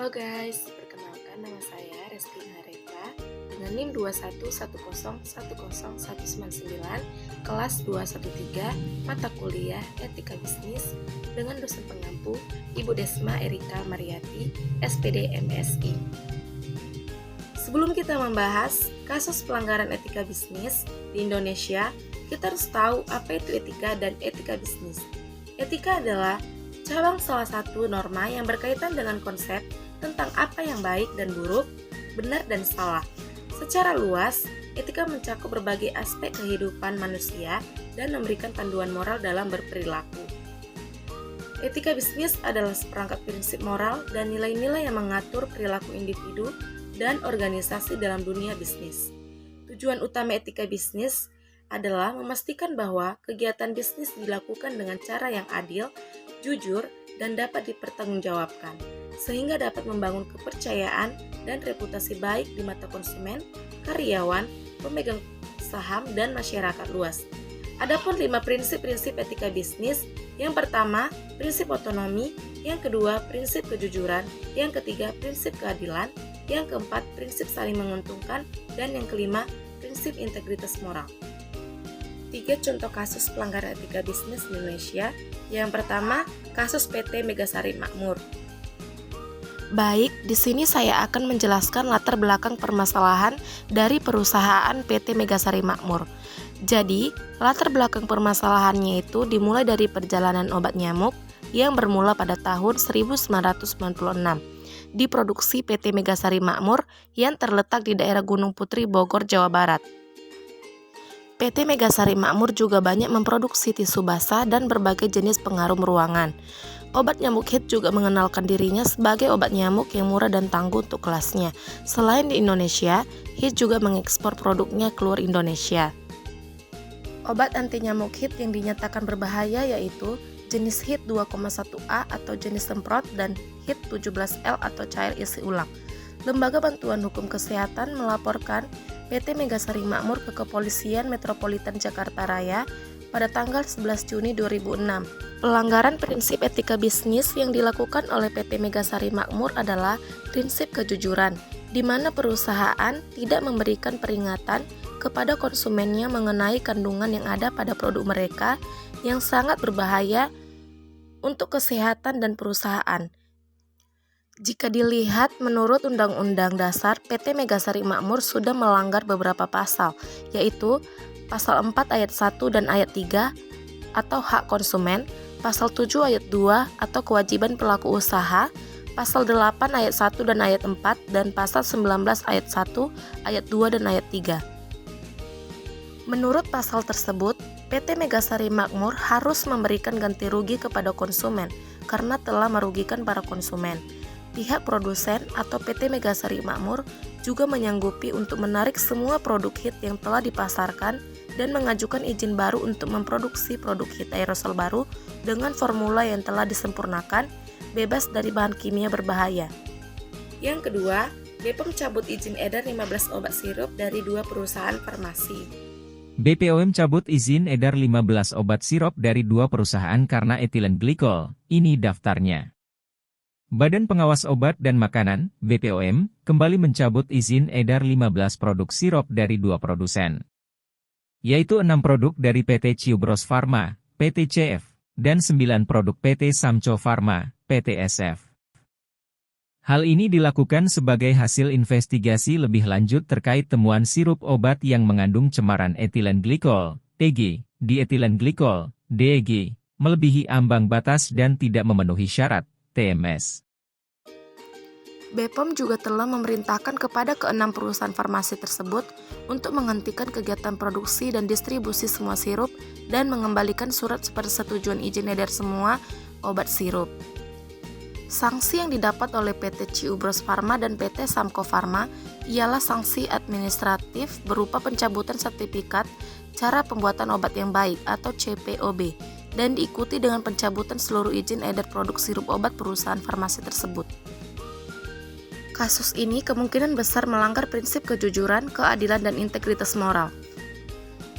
Halo guys, perkenalkan nama saya Resti Hareka dengan NIM 211010199 kelas 213 mata kuliah Etika Bisnis dengan dosen pengampu Ibu Desma Erika Mariati, SPD MSI. Sebelum kita membahas kasus pelanggaran etika bisnis di Indonesia, kita harus tahu apa itu etika dan etika bisnis. Etika adalah cabang salah satu norma yang berkaitan dengan konsep tentang apa yang baik dan buruk, benar dan salah. Secara luas, etika mencakup berbagai aspek kehidupan manusia dan memberikan panduan moral dalam berperilaku. Etika bisnis adalah seperangkat prinsip moral dan nilai-nilai yang mengatur perilaku individu dan organisasi dalam dunia bisnis. Tujuan utama etika bisnis adalah memastikan bahwa kegiatan bisnis dilakukan dengan cara yang adil, jujur, dan dapat dipertanggungjawabkan, sehingga dapat membangun kepercayaan dan reputasi baik di mata konsumen, karyawan, pemegang saham, dan masyarakat luas. Adapun 5 prinsip-prinsip etika bisnis, yang pertama, prinsip otonomi, yang kedua, prinsip kejujuran, yang ketiga, prinsip keadilan, yang keempat, prinsip saling menguntungkan, dan yang kelima, prinsip integritas moral. 3 contoh kasus pelanggaran etika bisnis di Indonesia. Yang pertama, kasus PT Megasari Makmur. Baik, di sini saya akan menjelaskan latar belakang permasalahan dari perusahaan PT Megasari Makmur. Jadi, latar belakang permasalahannya itu dimulai dari perjalanan obat nyamuk yang bermula pada tahun 1996. Diproduksi PT Megasari Makmur yang terletak di daerah Gunung Putri, Bogor, Jawa Barat. PT Megasari Makmur juga banyak memproduksi tisu basah dan berbagai jenis pengharum ruangan. Obat nyamuk HIT juga mengenalkan dirinya sebagai obat nyamuk yang murah dan tangguh untuk kelasnya. Selain di Indonesia, HIT juga mengekspor produknya keluar Indonesia. Obat anti nyamuk HIT yang dinyatakan berbahaya yaitu jenis HIT 2,1A atau jenis semprot dan HIT 17L atau cair isi ulang. Lembaga Bantuan Hukum Kesehatan melaporkan PT Megasari Makmur ke Kepolisian Metropolitan Jakarta Raya pada tanggal 11 Juni 2006. Pelanggaran prinsip etika bisnis yang dilakukan oleh PT Megasari Makmur adalah prinsip kejujuran, di mana perusahaan tidak memberikan peringatan kepada konsumennya mengenai kandungan yang ada pada produk mereka yang sangat berbahaya untuk kesehatan dan perusahaan. Jika dilihat menurut Undang-Undang Dasar, PT Megasari Makmur sudah melanggar beberapa pasal, yaitu Pasal 4 Ayat 1 dan Ayat 3 atau hak konsumen, Pasal 7 Ayat 2 atau kewajiban pelaku usaha, Pasal 8 Ayat 1 dan Ayat 4, dan Pasal 19 Ayat 1, Ayat 2 dan Ayat 3. Menurut pasal tersebut, PT Megasari Makmur harus memberikan ganti rugi kepada konsumen karena telah merugikan para konsumen. Pihak produsen atau PT Megasari Makmur juga menyanggupi untuk menarik semua produk HIT yang telah dipasarkan dan mengajukan izin baru untuk memproduksi produk HIT aerosol baru dengan formula yang telah disempurnakan, bebas dari bahan kimia berbahaya. Yang kedua, BPOM cabut izin edar 15 obat sirup dari 2 perusahaan farmasi. BPOM cabut izin edar 15 obat sirup dari 2 perusahaan karena etilen glikol. Ini daftarnya. Badan Pengawas Obat dan Makanan, BPOM, kembali mencabut izin edar 15 produk sirup dari 2 produsen, yaitu 6 produk dari PT Ciubros Pharma, PT CF, dan 9 produk PT Samco Pharma, PT SF. Hal ini dilakukan sebagai hasil investigasi lebih lanjut terkait temuan sirup obat yang mengandung cemaran etilen glikol, TG, dietilen glikol, DEG, melebihi ambang batas dan tidak memenuhi syarat, TMS. BPOM juga telah memerintahkan kepada ke-6 perusahaan farmasi tersebut untuk menghentikan kegiatan produksi dan distribusi semua sirup dan mengembalikan surat persetujuan izin edar semua obat sirup. Sanksi yang didapat oleh PT Ciubros Pharma dan PT Samco Pharma ialah sanksi administratif berupa pencabutan sertifikat cara pembuatan obat yang baik atau CPOB dan diikuti dengan pencabutan seluruh izin edar produk sirup obat perusahaan farmasi tersebut. Kasus ini kemungkinan besar melanggar prinsip kejujuran, keadilan, dan integritas moral.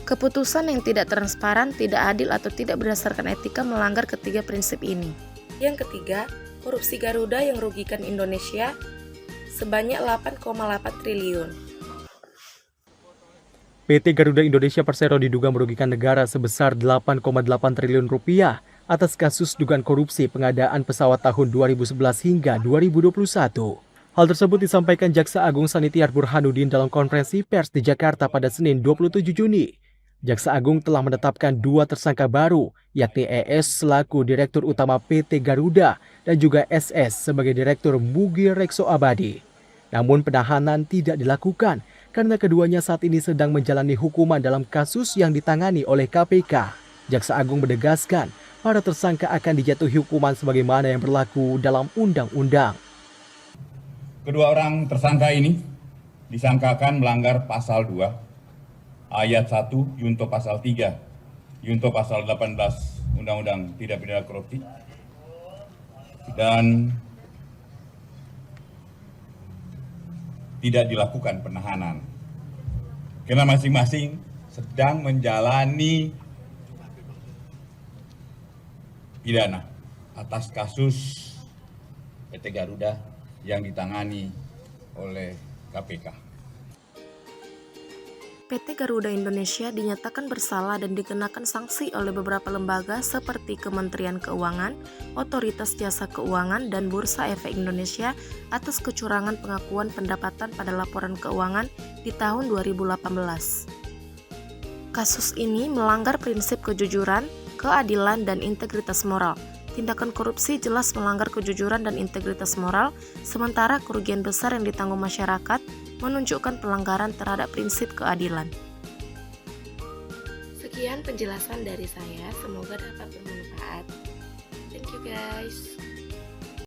Keputusan yang tidak transparan, tidak adil, atau tidak berdasarkan etika melanggar ketiga prinsip ini. Yang ketiga, Korupsi Garuda yang merugikan Indonesia sebanyak 8,8 triliun. PT Garuda Indonesia Persero diduga merugikan negara sebesar 8,8 triliun rupiah atas kasus dugaan korupsi pengadaan pesawat tahun 2011 hingga 2021. Hal tersebut disampaikan Jaksa Agung Sanitiar Burhanuddin dalam konferensi pers di Jakarta pada Senin 27 Juni. Jaksa Agung telah menetapkan 2 tersangka baru, yakni ES selaku Direktur Utama PT Garuda dan juga SS sebagai Direktur Mugi Rekso Abadi. Namun penahanan tidak dilakukan karena keduanya saat ini sedang menjalani hukuman dalam kasus yang ditangani oleh KPK. Jaksa Agung menegaskan para tersangka akan dijatuhi hukuman sebagaimana yang berlaku dalam undang-undang. Kedua orang tersangka ini disangkakan melanggar pasal 2, ayat 1, Yunto pasal 3, Yunto pasal 18 Undang-Undang Tidak Pidana Korupsi, dan tidak dilakukan penahanan. Karena masing-masing sedang menjalani pidana atas kasus PT Garuda yang ditangani oleh KPK. PT Garuda Indonesia dinyatakan bersalah dan dikenakan sanksi oleh beberapa lembaga seperti Kementerian Keuangan, Otoritas Jasa Keuangan, dan Bursa Efek Indonesia atas kecurangan pengakuan pendapatan pada laporan keuangan di tahun 2018. Kasus ini melanggar prinsip kejujuran, keadilan, dan integritas moral. Tindakan korupsi jelas melanggar kejujuran dan integritas moral, sementara kerugian besar yang ditanggung masyarakat menunjukkan pelanggaran terhadap prinsip keadilan. Sekian penjelasan dari saya, semoga dapat bermanfaat. Thank you guys.